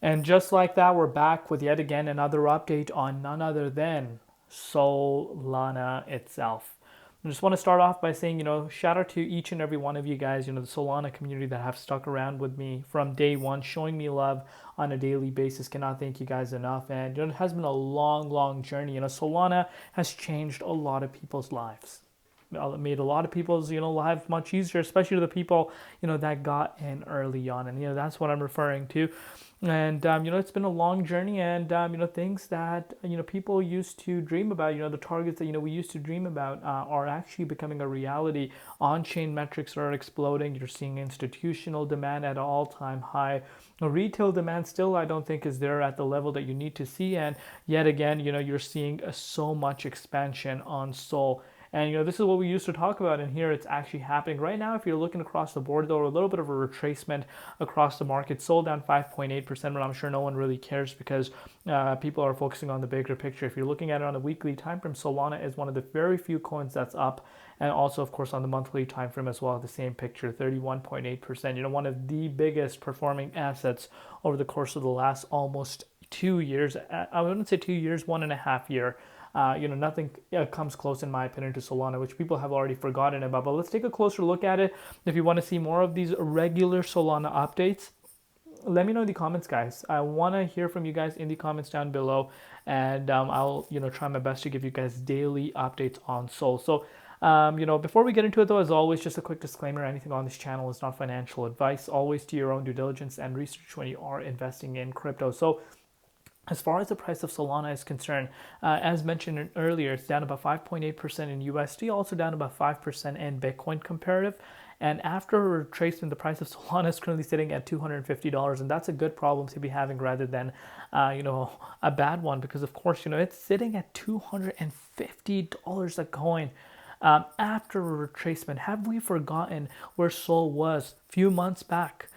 And just like that, we're back with yet again another update on none other than Solana itself. I just want to start off by saying, shout out to each and every one of you guys, the Solana community that have stuck around with me from day one, showing me love on a daily basis. Cannot thank you guys enough. And it has been a long, long journey. Solana has changed a lot of people's lives. It made a lot of people's lives much easier, especially the people that got in early on, and that's what I'm referring to. And it's been a long journey, and things that people used to dream about, the targets that we used to dream about are actually becoming a reality. On-chain metrics are exploding. You're seeing institutional demand at an all-time high. Retail demand still, I don't think, is there at the level that you need to see, and yet again, you're seeing so much expansion on Sol. And this is what we used to talk about, and here it's actually happening right now. If you're looking across the board, though, a little bit of a retracement across the market. Sold down 5.8%, but I'm sure no one really cares because people are focusing on the bigger picture. If you're looking at it on a weekly time frame, Solana is one of the very few coins that's up, and also, of course, on the monthly time frame as well. The same picture, 31.8%. One of the biggest performing assets over the course of the last almost 2 years. I wouldn't say 2 years, 1.5 year. Nothing comes close, in my opinion, to Solana, which people have already forgotten about. But let's take a closer look at it. If you want to see more of these regular Solana updates, let me know in the comments, guys. I want to hear from you guys in the comments down below, and I'll try my best to give you guys daily updates on Sol. So before we get into it, though, as always, just a quick disclaimer: anything on this channel is not financial advice. Always do your own due diligence and research when you are investing in crypto. So as far as the price of Solana is concerned, as mentioned earlier, it's down about 5.8% in USD, also down about 5% in Bitcoin comparative. And after a retracement, the price of Solana is currently sitting at $250, and that's a good problem to be having rather than, a bad one, because of course, it's sitting at $250 a coin. After a retracement, have we forgotten where Sol was a few months back?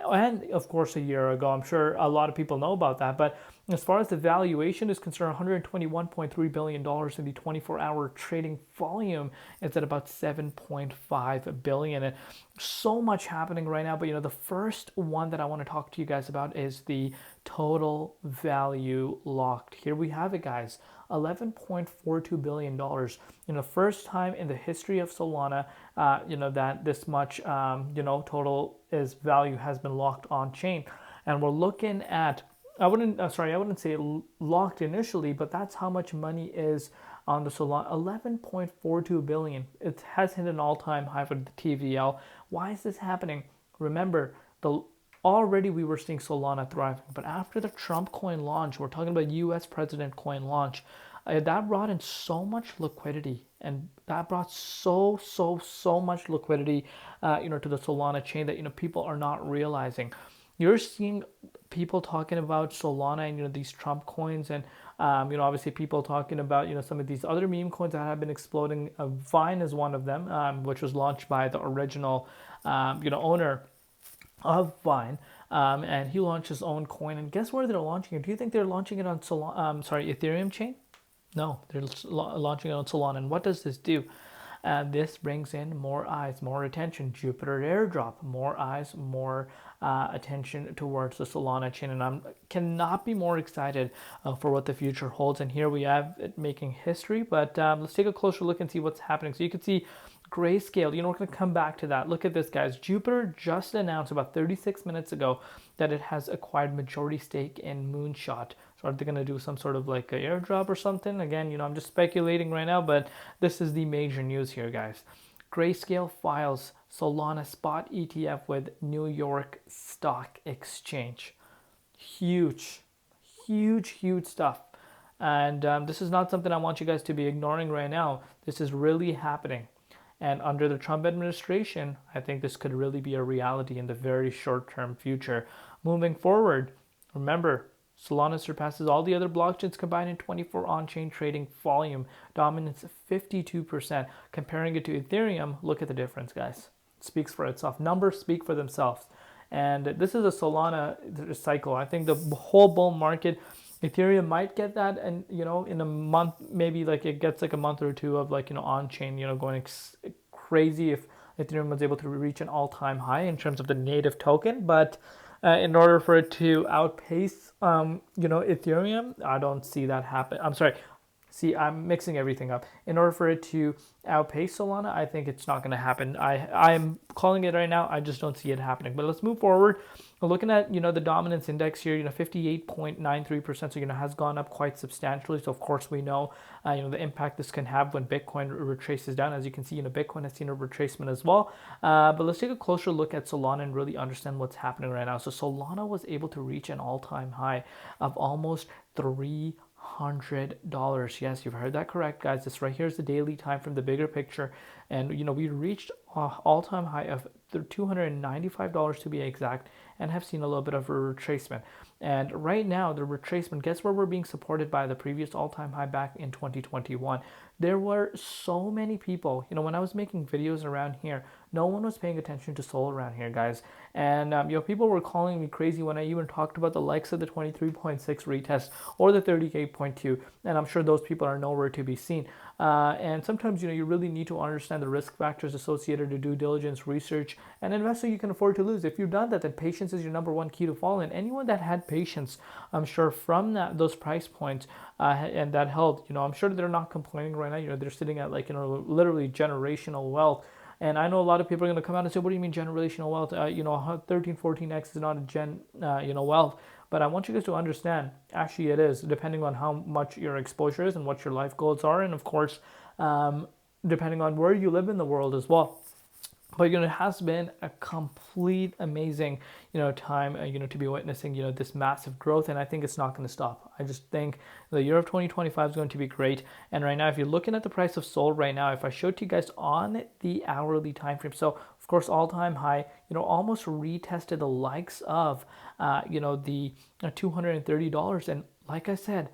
And of course, a year ago. I'm sure a lot of people know about that. But as far as the valuation is concerned, $121.3 billion in the 24-hour trading volume. It's at about $7.5 billion. And so much happening right now. But the first one that I want to talk to you guys about is the total value locked. Here we have it, guys. $11.42 billion. First time in the history of Solana, that this much, total is value has been locked on chain. And we're looking at, I wouldn't say locked initially, but that's how much money is on the Solana. 11.42 billion. It has hit an all-time high for the TVL. Why is this happening? Remember, already we were seeing Solana thriving, but after the Trump coin launch, we're talking about US president coin launch, that brought in so much liquidity, and that brought so much liquidity to the Solana chain that people are not realizing. You're seeing people talking about Solana and these Trump coins, and obviously people talking about some of these other meme coins that have been exploding. Vine is one of them, which was launched by the original owner of Vine, and he launched his own coin. And guess where they're launching it? Do you think they're launching it on Ethereum chain? No, they're launching it on Solana. And what does this do? This brings in more eyes, more attention. Jupiter airdrop, more eyes, more attention towards the Solana chain. And I cannot be more excited for what the future holds. And here we have it making history. But let's take a closer look and see what's happening. So you can see Grayscale, we're going to come back to that. Look at this, guys. Jupiter just announced about 36 minutes ago that it has acquired majority stake in Moonshot. So are they going to do some sort of like an airdrop or something? Again, I'm just speculating right now, but this is the major news here, guys. Grayscale files Solana spot ETF with New York Stock Exchange. Huge stuff. And this is not something I want you guys to be ignoring right now. This is really happening. And under the Trump administration, I think this could really be a reality in the very short-term future. Moving forward, remember, Solana surpasses all the other blockchains combined in 24 on-chain trading volume, dominance 52%. Comparing it to Ethereum, look at the difference, guys. It speaks for itself. Numbers speak for themselves. And this is a Solana cycle. I think the whole bull market, Ethereum might get that, and in a month, maybe like it gets like a month or two of on-chain, going crazy if Ethereum was able to reach an all-time high in terms of the native token. But in order for it to outpace, Ethereum. I don't see that happen. I'm sorry. See, I'm mixing everything up. In order for it to outpace Solana, I think it's not going to happen. I'm calling it right now. I just don't see it happening. But let's move forward. We're looking at the dominance index here. 58.93%. So has gone up quite substantially. So of course we know the impact this can have when Bitcoin retraces down. As you can see, Bitcoin has seen a retracement as well. But let's take a closer look at Solana and really understand what's happening right now. So Solana was able to reach an all-time high of almost $300. Yes, you've heard that correct, guys. This right here is the daily time from the bigger picture, and we reached all-time high of $295 to be exact, and have seen a little bit of a retracement. And right now, the retracement, guess where we're being supported by? The previous all-time high back in 2021. There were so many people, when I was making videos around here, no one was paying attention to Sol around here, guys. And, people were calling me crazy when I even talked about the likes of the 23.6 retest or the 38.2. And I'm sure those people are nowhere to be seen. And sometimes, you really need to understand the risk factors associated to due diligence, research, and invest so you can afford to lose. If you've done that, then patience is your number one key to fall in. Anyone that had patience, I'm sure from those price points and that held, I'm sure they're not complaining right now. They're sitting at literally generational wealth. And I know a lot of people are going to come out and say, what do you mean generational wealth? 13, 14x is not a wealth. But I want you guys to understand, actually it is, depending on how much your exposure is and what your life goals are. And of course, depending on where you live in the world as well. But it has been a complete amazing time to be witnessing this massive growth, and I think it's not going to stop. I just think the year of 2025 is going to be great. And right now, if you're looking at the price of Sol right now, if I showed to you guys on the hourly time frame, so of course all-time high, almost retested the likes of the $230. And like I said,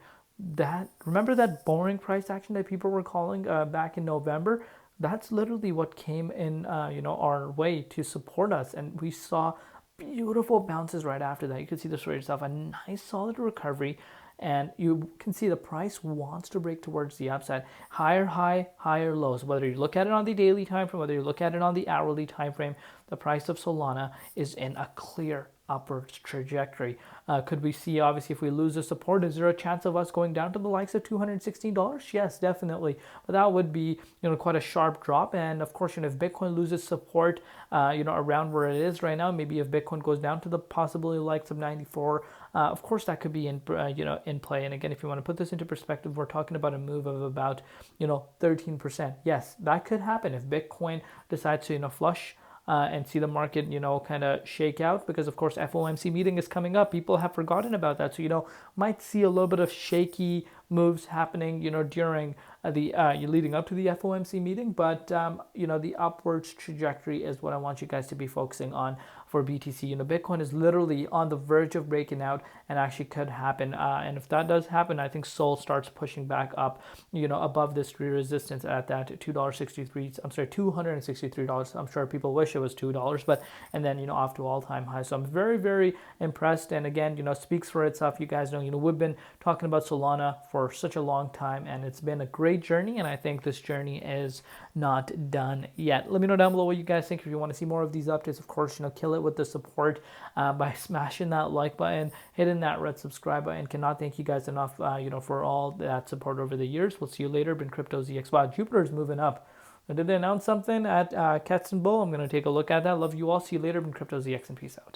remember that boring price action that people were calling back in November? That's literally what came in, our way to support us. And we saw beautiful bounces right after that. You can see this for yourself, a nice solid recovery. And you can see the price wants to break towards the upside. Higher high, higher lows. Whether you look at it on the daily time frame, whether you look at it on the hourly time frame, the price of Solana is in a clear upward trajectory. Could we see, obviously, if we lose the support, is there a chance of us going down to the likes of $216? Yes, definitely. But that would be, quite a sharp drop. And of course, if Bitcoin loses support, around where it is right now, maybe if Bitcoin goes down to the possibility likes of 94, of course, that could be in play. And again, if you want to put this into perspective, we're talking about a move of about, 13%. Yes, that could happen if Bitcoin decides to, flush and see the market, kind of shake out, because of course FOMC meeting is coming up. People have forgotten about that. So, might see a little bit of shaky moves happening, during the leading up to the FOMC meeting. But, the upwards trajectory is what I want you guys to be focusing on for BTC. Bitcoin is literally on the verge of breaking out and actually could happen. And if that does happen, I think Sol starts pushing back up, above this resistance at that $263. I'm sure people wish it was $2, but, and then, off to all-time high. So I'm very, very impressed. And again, speaks for itself. You guys know, we've been talking about Solana for such a long time, and it's been a great journey. And I think this journey is not done yet. Let me know down below what you guys think. If you want to see more of these updates, of course, kill it with the support by smashing that like button, hitting that red subscribe button. Cannot thank you guys enough, for all that support over the years. We'll see you later. Been Crypto ZX. Wow, Jupiter's moving up. Did they announce something at Cats and Bull? I'm going to take a look at that. Love you all. See you later. Been Crypto ZX, and peace out.